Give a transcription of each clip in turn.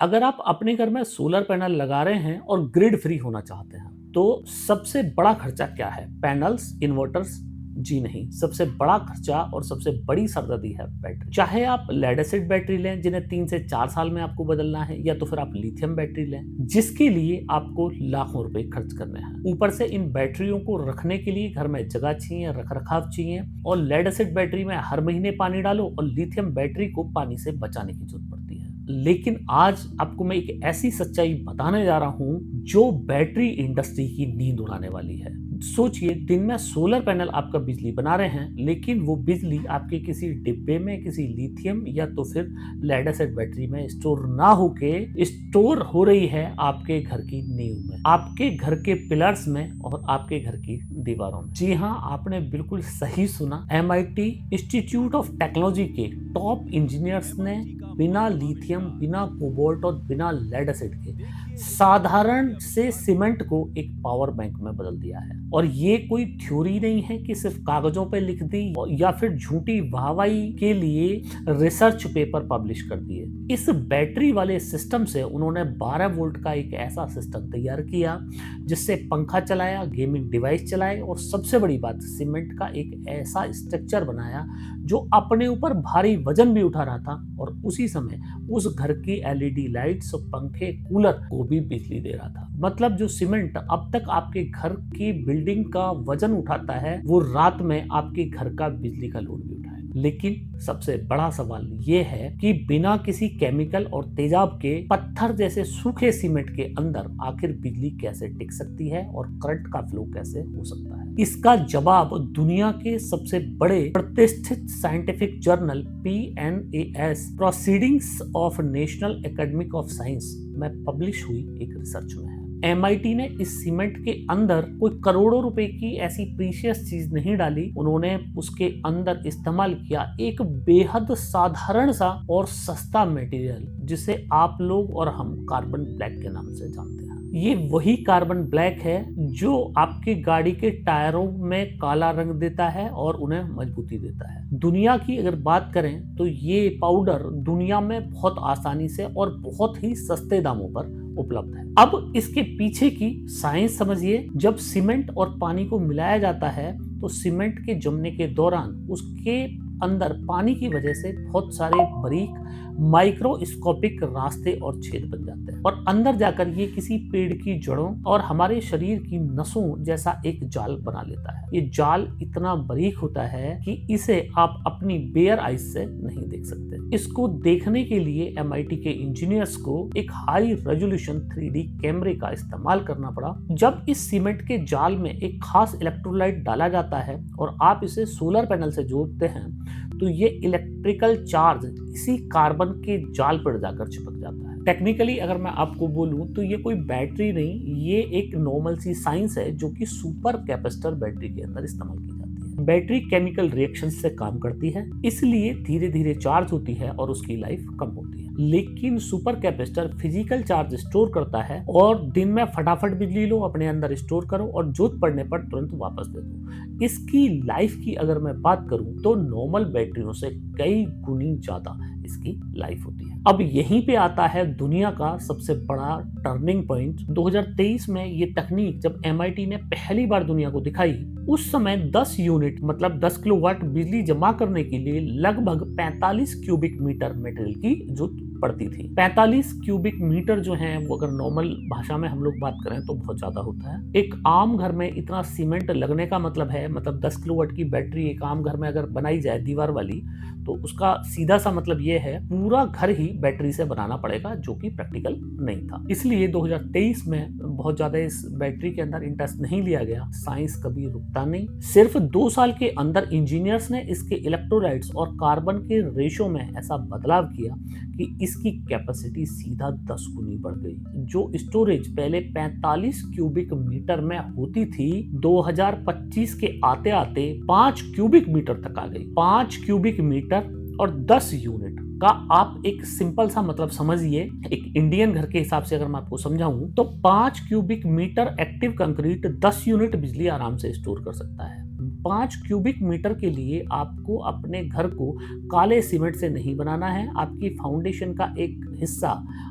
अगर आप अपने घर में सोलर पैनल लगा रहे हैं और ग्रिड फ्री होना चाहते हैं, तो सबसे बड़ा खर्चा क्या है? Panels, inverters? जी नहीं, सबसे बड़ा खर्चा और सबसे बड़ी सरदर्दी है बैटरी। चाहे आप लेड एसिड बैटरी लें जिन्हें 3 से 4 साल में आपको बदलना है, या तो फिर आप लिथियम बैटरी लें जिसके लिए आपको लाखों रुपए खर्च करने हैं। ऊपर से इन बैटरियों को रखने के लिए घर में जगह चाहिए, रखरखाव चाहिए, और लेड एसिड बैटरी में हर महीने पानी डालो और लिथियम बैटरी को पानी से बचाने की जरूरत पड़ती है। लेकिन आज आपको मैं एक ऐसी सच्चाई बताने जा रहा हूं जो बैटरी इंडस्ट्री की नींद उड़ाने वाली है। सोचिए, दिन में सोलर पैनल आपका बिजली बना रहे हैं, लेकिन वो बिजली आपके किसी डिब्बे में किसी लिथियम या तो फिर लेड एसिड बैटरी में स्टोर ना होके स्टोर हो रही है आपके घर की नींव में, आपके घर के पिलर्स में और आपके घर की दीवारों में। जी हाँ, आपने बिल्कुल सही सुना। MIT इंस्टीट्यूट ऑफ टेक्नोलॉजी के टॉप इंजीनियर्स ने बिना लिथियम, बिना कोबाल्ट और बिना लेड एसिड के साधारण से सीमेंट को एक पावर बैंक में बदल दिया है। और ये कोई थ्योरी नहीं है कि सिर्फ कागजों पे लिख दी या फिर झूठी वाहवाही के लिए रिसर्च पेपर पब्लिश कर दिए। इस बैटरी वाले सिस्टम से उन्होंने 12 वोल्ट का एक ऐसा सिस्टम तैयार किया जिससे पंखा चलाया, गेमिंग डिवाइस चलाए, और सबसे बड़ी बात, सीमेंट का एक ऐसा स्ट्रक्चर बनाया जो अपने ऊपर भारी वजन भी उठा रहा था और उसी समय उस घर की LED लाइट्स, पंखे, कूलर को भी बिजली दे रहा था। मतलब जो सीमेंट अब तक आपके घर की बिल्डिंग का वजन उठाता है, वो रात में आपके घर का बिजली का लोड भी उठाएगा। लेकिन सबसे बड़ा सवाल ये है कि बिना किसी केमिकल और तेजाब के पत्थर जैसे सूखे सीमेंट के अंदर आखिर बिजली कैसे टिक सकती है और करंट का फ्लो कैसे हो सकता है? इसका जवाब दुनिया के सबसे बड़े प्रतिष्ठित scientific journal PNAS proceedings of national academy of science में पब्लिश हुई एक रिसर्च में है। MIT ने इस सीमेंट के अंदर कोई करोड़ों रुपए की ऐसी प्रीशियस चीज नहीं डाली। उन्होंने उसके अंदर इस्तेमाल किया एक बेहद साधारण सा और सस्ता मटेरियल जिसे आप लोग और हम कार्बन ब्लैक के नाम से जानते हैं। ये वही कार्बन ब्लैक है जो आपके गाड़ी के टायरों में काला रंग देता है और उन्हें मजबूती देता है। दुनिया की अगर बात करें तो ये पाउडर दुनिया में बहुत आसानी से और बहुत ही सस्ते दामों पर उपलब्ध है। अब इसके पीछे की साइंस समझिए। जब सीमेंट और पानी को मिलाया जाता है तो सीमेंट के जमने के दौरान उसके अंदर पानी की वजह से बहुत सारे बारीक माइक्रोस्कोपिक रास्ते और छेद बन जाते हैं और अंदर जाकर ये किसी पेड़ की जड़ों और हमारे शरीर की नसों जैसा एक जाल बना लेता है। ये जाल इतना बारीक होता है कि इसे आप अपनी बेयर आइज से नहीं देख सकते। इसको देखने के लिए MIT के इंजीनियर्स को एक हाई रेजोल्यूशन 3D कैमरे का इस्तेमाल करना पड़ा। जब इस सीमेंट के जाल में एक खास इलेक्ट्रोलाइट डाला जाता है और आप इसे सोलर पैनल से जोड़ते हैं तो ये इलेक्ट्रिकल चार्ज इसी कार्बन के जाल पर जाकर चिपक जाता है। टेक्निकली अगर मैं आपको बोलूं तो ये कोई बैटरी नहीं, ये एक नॉर्मल सी साइंस है जो कि सुपर कैपेसिटर बैटरी के अंदर इस्तेमाल की जाती है। बैटरी केमिकल रिएक्शन से काम करती है, इसलिए धीरे धीरे चार्ज होती है और उसकी लाइफ कम होती है। लेकिन super capacitor physical charge store करता है और दिन में फटाफट बिजली लो, अपने अंदर स्टोर करो और जरूरत पड़ने पर तुरंत वापस दे दो। इसकी लाइफ की अगर मैं बात करूं तो नॉर्मल बैटरियों से कई गुनी ज्यादा इसकी लाइफ होती है। अब यहीं पे आता है दुनिया का सबसे बड़ा टर्निंग पॉइंट। 2023 में ये तकनीक जब MIT ने पहली बार दुनिया को दिखाई, उस समय 10 यूनिट मतलब 10 किलोवाट बिजली जमा करने के लिए लगभग 45 क्यूबिक मीटर मटेरियल की जरूरत पड़ती थी। 45 क्यूबिक मीटर जो है वो अगर नॉर्मल भाषा में हम लोग बात करें तो बहुत ज्यादा होता है। एक आम घर में इतना सीमेंट लगने का मतलब है, मतलब 10 किलोवाट की बैटरी एक आम घर में अगर बनाई जाए दीवार वाली, तो उसका सीधा सा मतलब ये है पूरा घर ही बैटरी से बनाना पड़ेगा, जो कि प्रैक्टिकल नहीं था। इसलिए 2023 में बहुत ज्यादा इस बैटरी के अंदर इंटरेस्ट नहीं लिया गया। साइंस कभी रुकता नहीं। सिर्फ 2 साल के अंदर इंजीनियर्स ने इसके इलेक्ट्रोलाइट्स और कार्बन के रेशो में ऐसा बदलाव किया कि इसकी कैपेसिटी सीधा 10 गुनी बढ़ गई। जो स्टोरेज पहले 45 क्यूबिक मीटर में होती थी, 2025 के आते आते 5 क्यूबिक मीटर तक आ गई। 5 क्यूबिक मीटर और 10 यूनिट का आप एक सिंपल सा मतलब समझिए। एक इंडियन घर के हिसाब से अगर मैं आपको समझाऊं तो 5 cubic metre active concrete 10 unit बिजली आराम से स्टोर कर सकता है। 5 क्यूबिक मीटर के लिए आपको अपने घर को काले सीमेंट से नहीं बनाना है। आपकी फाउंडेशन का एक हिस्सा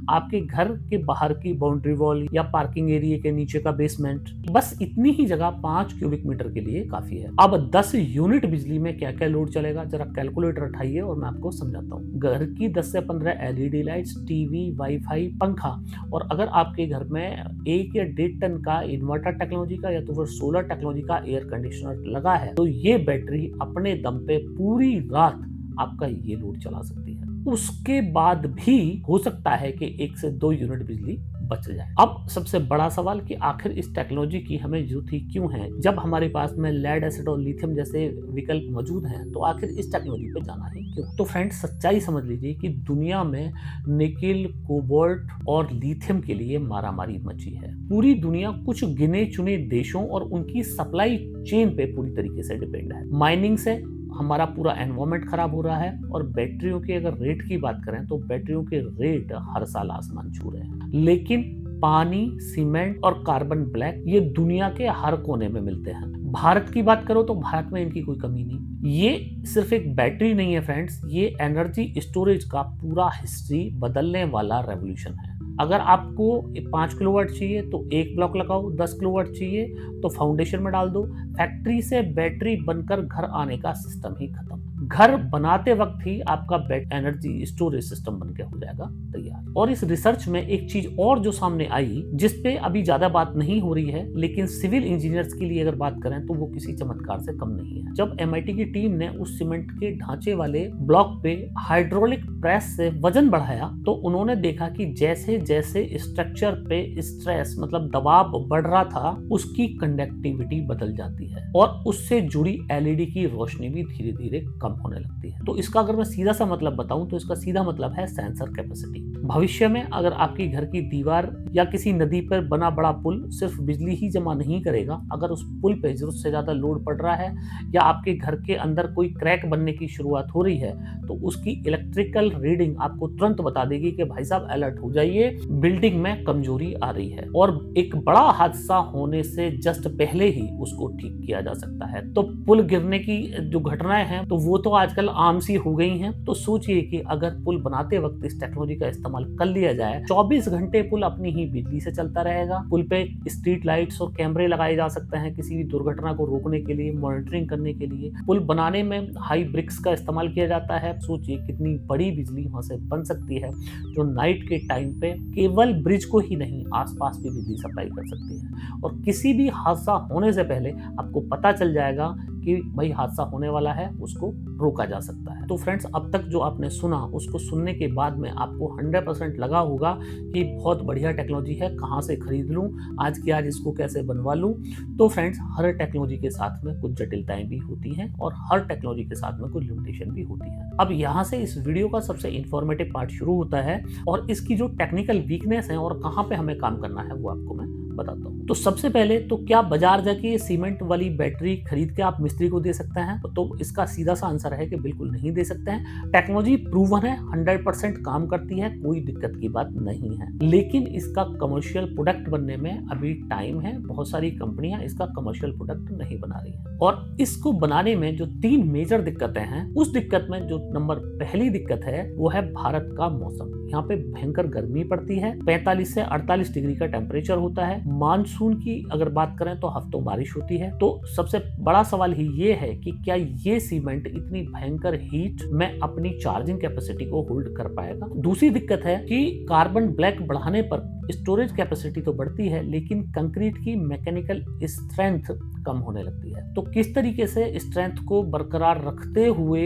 आपके घर के बाहर की बाउंड्री वॉल या पार्किंग एरिया के नीचे का बेसमेंट, बस इतनी ही जगह 5 क्यूबिक मीटर के लिए काफी है। अब 10 यूनिट बिजली में क्या क्या लोड चलेगा, जरा कैलकुलेटर उठाइए और मैं आपको समझाता हूँ। घर की 10 से 15 एलईडी लाइट्स, टीवी, वाईफाई, पंखा, और अगर आपके घर में 1 या 1.5 टन का इन्वर्टर टेक्नोलॉजी का या तो फिर सोलर टेक्नोलॉजी का एयर कंडीशनर लगा है, तो ये बैटरी अपने दम पे पूरी रात आपका ये लोड चला सकती है। उसके बाद भी हो सकता है कि 1 से 2 यूनिट बिजली बच जाए। अब सबसे बड़ा सवाल कि आखिर इस टेक्नोलॉजी की हमें जरूरत ही क्यों है? जब हमारे पास में लेड एसिड और लिथियम जैसे विकल्प मौजूद हैं, तो आखिर इस टेक्नोलॉजी पे जाना ही क्यों? तो फ्रेंड्स, सच्चाई समझ लीजिए कि दुनिया में निकेल, कोबाल्ट और लिथियम के लिए मारामारी मची है। पूरी दुनिया कुछ गिने चुने देशों और उनकी सप्लाई चेन पे पूरी तरीके से डिपेंड है। माइनिंग से हमारा पूरा एनवायरमेंट खराब हो रहा है, और बैटरियों के अगर रेट की बात करें तो बैटरियों के रेट हर साल आसमान छू रहे हैं। लेकिन पानी, सीमेंट और कार्बन ब्लैक ये दुनिया के हर कोने में मिलते हैं। भारत की बात करो तो भारत में इनकी कोई कमी नहीं। ये सिर्फ एक बैटरी नहीं है फ्रेंड्स, ये एनर्जी स्टोरेज का पूरा हिस्ट्री बदलने वाला रेवोल्यूशन है। अगर आपको 5 किलोवाट चाहिए तो एक ब्लॉक लगाओ, 10 किलोवाट चाहिए तो फाउंडेशन में डाल दो। फैक्ट्री से बैटरी बनकर घर आने का सिस्टम ही खत्म। घर बनाते वक्त ही आपका एनर्जी स्टोरेज सिस्टम बनकर हो जाएगा तैयार। और इस रिसर्च में एक चीज और जो सामने आई, जिसपे अभी ज्यादा बात नहीं हो रही है, लेकिन सिविल इंजीनियर्स के लिए अगर बात करें तो वो किसी चमत्कार से कम नहीं है। जब एमआईटी की टीम ने उस सीमेंट के ढांचे वाले ब्लॉक पे हाइड्रोलिक प्रेस से वजन बढ़ाया, तो उन्होंने देखा कि जैसे जैसे स्ट्रक्चर पे स्ट्रेस मतलब दबाव बढ़ रहा था, उसकी कंडक्टिविटी बदल जाती है और उससे जुड़ी एलईडी की रोशनी भी धीरे धीरे कम होने लगती है। तो इसका अगर मैं सीधा सा मतलब बताऊं तो इसका सीधा मतलब है सेंसर कैपेसिटी। भविष्य में अगर आपकी घर की दीवार या किसी नदी पर बना बड़ा पुल सिर्फ बिजली ही जमा नहीं करेगा, अगर उस पुल पे जरूरत से ज्यादा लोड पड़ रहा है या आपके घर के अंदर कोई क्रैक बनने की शुरुआत हो रही है, तो उसकी इलेक्ट्रिकल रीडिंग आपको तुरंत बता देगी कि भाई साहब अलर्ट हो जाइए, बिल्डिंग में कमजोरी आ रही है। और एक बड़ा हादसा होने से जस्ट पहले ही उसको ठीक किया जा सकता है। तो पुल गिरने की जो घटनाएं हैं तो वो तो आजकल आम सी हो गई हैं। तो सोचिए कि अगर पुल बनाते वक्त इस टेक्नोलॉजी का इस्तेमाल कर लिया जाए, 24 घंटे पुल अपनी ही बिजली से चलता रहेगा। पुल पे स्ट्रीट लाइट्स और कैमरे लगाए जा सकते हैं किसी भी दुर्घटना को रोकने के लिए, मॉनिटरिंग करने के लिए। पुल बनाने में हाई ब्रिक्स का इस्तेमाल किया जाता है। सोचिए कितनी बड़ी बिजली वहां से बन सकती है, जो नाइट के टाइम पे केवल ब्रिज को ही नहीं आसपास भी बिजली सप्लाई कर सकती है। और किसी भी हादसा होने से पहले आपको पता चल जाएगा कि भाई हादसा होने वाला है, उसको रोका जा सकता है। तो फ्रेंड्स, अब तक जो आपने सुना उसको सुनने के बाद में आपको 100% लगा होगा कि बहुत बढ़िया टेक्नोलॉजी है, कहाँ से खरीद लूँ, आज की आज इसको कैसे बनवा लूँ। तो फ्रेंड्स, हर टेक्नोलॉजी के साथ में कुछ जटिलताएं भी होती हैं और हर टेक्नोलॉजी के साथ में कुछ लिमिटेशन भी होती है। अब यहाँ से इस वीडियो का सबसे इंफॉर्मेटिव पार्ट शुरू होता है और इसकी जो टेक्निकल वीकनेस है और कहाँ पे हमें काम करना है वो आपको मैं बताता हूँ। तो सबसे पहले तो क्या बाजार जाके सीमेंट वाली बैटरी खरीद के आप मिस्त्री को दे सकते हैं? तो इसका सीधा सा आंसर है कि बिल्कुल नहीं दे सकते हैं। टेक्नोलॉजी प्रूवन है, 100% काम करती है, कोई दिक्कत की बात नहीं है। लेकिन इसका कमर्शियल प्रोडक्ट बनने में अभी टाइम है। बहुत सारी कंपनियां इसका कमर्शियल प्रोडक्ट नहीं बना रही हैं। और इसको बनाने में जो 3 मेजर दिक्कतें हैं, उस दिक्कत में जो नंबर पहली दिक्कत है वो है भारत का मौसम। यहाँ पे भयंकर गर्मी पड़ती है, 45 से 48 डिग्री का टेम्परेचर होता है। मानसून की अगर बात करें तो हफ्तों बारिश होती है। तो सबसे बड़ा सवाल ही ये है कि क्या ये सीमेंट इतनी भयंकर हीट में अपनी चार्जिंग कैपेसिटी को होल्ड कर पाएगा। दूसरी दिक्कत है कि कार्बन ब्लैक बढ़ाने पर स्टोरेज कैपेसिटी तो बढ़ती है, लेकिन कंक्रीट की मैकेनिकल स्ट्रेंथ कम होने लगती है। तो किस तरीके से स्ट्रेंथ को बरकरार रखते हुए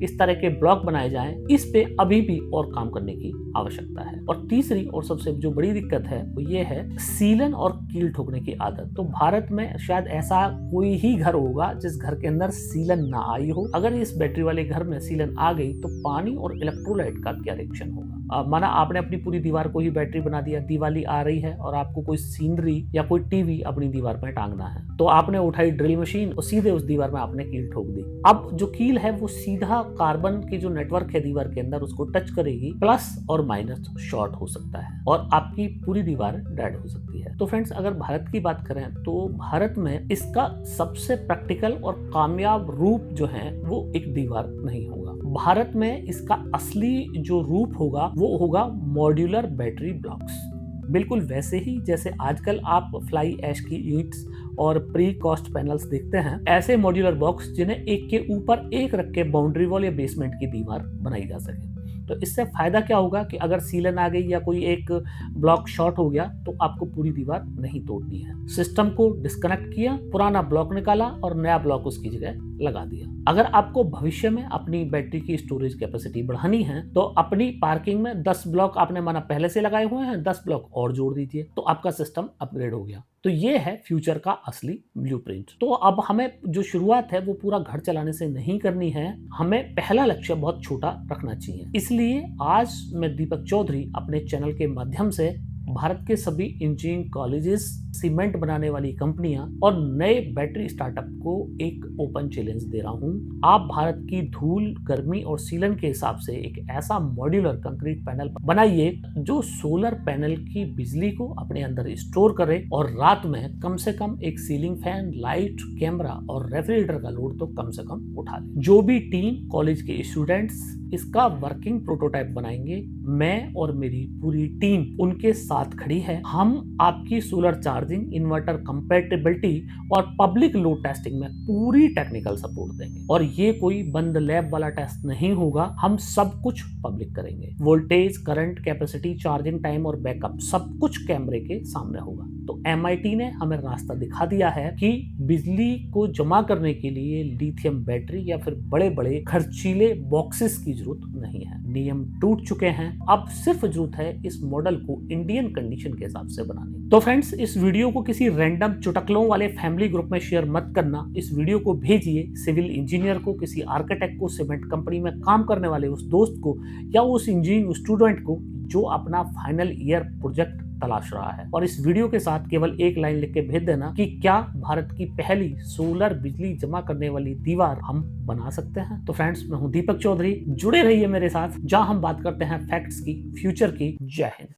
इस तरह के ब्लॉक बनाए जाएं, इस पे अभी भी और काम करने की आवश्यकता है। और तीसरी और सबसे जो बड़ी दिक्कत है वो ये है सीलन और कील ठोकने की आदत। तो भारत में शायद ऐसा कोई ही घर होगा जिस घर के अंदर सीलन ना आई हो। अगर इस बैटरी वाले घर में सीलन आ गई तो पानी और इलेक्ट्रोलाइट का क्या रिएक्शन होगा। माना आपने अपनी पूरी दीवार को ही बैटरी बना दिया, दिवाली आ रही है और आपको कोई सीनरी या कोई टीवी अपनी दीवार पर टांगना है, तो आपने उठाई ड्रिल मशीन और सीधे उस दीवार में आपने कील ठोक दी। अब जो कील है वो सीधा कार्बन की जो नेटवर्क है दीवार के अंदर उसको टच करेगी, प्लस और माइनस शॉर्ट हो सकता है और आपकी पूरी दीवार डेड हो सकती है। तो फ्रेंड्स, अगर भारत की बात करें तो भारत में इसका सबसे प्रैक्टिकल और कामयाब रूप जो है वो एक दीवार नहीं होगा। भारत में इसका असली जो रूप होगा वो होगा मॉड्यूलर बैटरी ब्लॉक्स। बिल्कुल वैसे ही जैसे आजकल आप फ्लाई ऐश की ईंट्स और प्री कॉस्ट पैनल्स देखते हैं, ऐसे मॉड्यूलर बॉक्स जिन्हें एक के ऊपर एक रख के बाउंड्री वॉल या बेसमेंट की दीवार बनाई जा सके। तो इससे फायदा क्या होगा कि अगर सीलन आ गई या कोई एक ब्लॉक शॉर्ट हो गया तो आपको पूरी दीवार नहीं तोड़नी है। सिस्टम को डिस्कनेक्ट किया, पुराना ब्लॉक निकाला और नया ब्लॉक उसकी जगह लगा दिया। अगर आपको भविष्य में अपनी बैटरी की स्टोरेज कैपेसिटी बढ़ानी है तो अपनी पार्किंग में 10 ब्लॉक आपने माना पहले से लगाए हुए हैं, 10 ब्लॉक और जोड़ दीजिए तो आपका सिस्टम अपग्रेड हो गया। तो ये है फ्यूचर का असली ब्लूप्रिंट। तो अब हमें जो शुरुआत है वो पूरा घर चलाने से नहीं करनी है, हमें पहला लक्ष्य बहुत छोटा रखना चाहिए। इसलिए आज मैं दीपक चौधरी अपने चैनल के माध्यम से भारत के सभी इंजीनियरिंग कॉलेजेस, सीमेंट बनाने वाली कंपनियां और नए बैटरी स्टार्टअप को एक ओपन चैलेंज दे रहा हूं। आप भारत की धूल, गर्मी और सीलन के हिसाब से एक ऐसा मॉड्यूलर कंक्रीट पैनल बनाइए जो सोलर पैनल की बिजली को अपने अंदर स्टोर करे और रात में कम से कम एक सीलिंग फैन, लाइट, कैमरा और रेफ्रिजरेटर का लोड तो कम से कम उठा ले। जो भी टीम कॉलेज के स्टूडेंट्स इसका वर्किंग प्रोटोटाइप बनाएंगे, मैं और मेरी पूरी टीम उनके साथ खड़ी है। हम आपकी सोलर चार्जिंग, इन्वर्टर कंपैटिबिलिटी और पब्लिक लोड टेस्टिंग में पूरी टेक्निकल सपोर्ट देंगे। और ये कोई बंद लैब वाला टेस्ट नहीं होगा, हम सब कुछ पब्लिक करेंगे। Voltage, current, capacity, charging time और बैकअप सब कुछ कैमरे के सामने होगा। तो MIT ने हमें रास्ता दिखा दिया है कि बिजली को जमा करने के लिए लिथियम बैटरी या फिर बड़े बड़े खर्चीले बॉक्सेस की जरूरत नहीं है। नियम टूट चुके हैं, अब सिर्फ जरूरत है इस मॉडल को इंडियन कंडीशन के हिसाब से बनाने। तो फ्रेंड्स, इस वीडियो को किसी रैंडम चुटकलों वाले फैमिली ग्रुप में शेयर मत करना। इस वीडियो को भेजिए सिविल इंजीनियर को, किसी आर्किटेक्ट को, सीमेंट कंपनी में काम करने वाले उस दोस्त को या उस इंजीनियरिंग स्टूडेंट को जो अपना फाइनल ईयर प्रोजेक्ट तलाश रहा है। और इस वीडियो के साथ केवल एक लाइन लिख के भेज देना कि क्या भारत की पहली सोलर बिजली जमा करने वाली दीवार हम बना सकते हैं। तो फ्रेंड्स, मैं हूं दीपक चौधरी, जुड़े रहिए मेरे साथ जहां हम बात करते हैं फैक्ट्स की, फ्यूचर की। जय हिंद।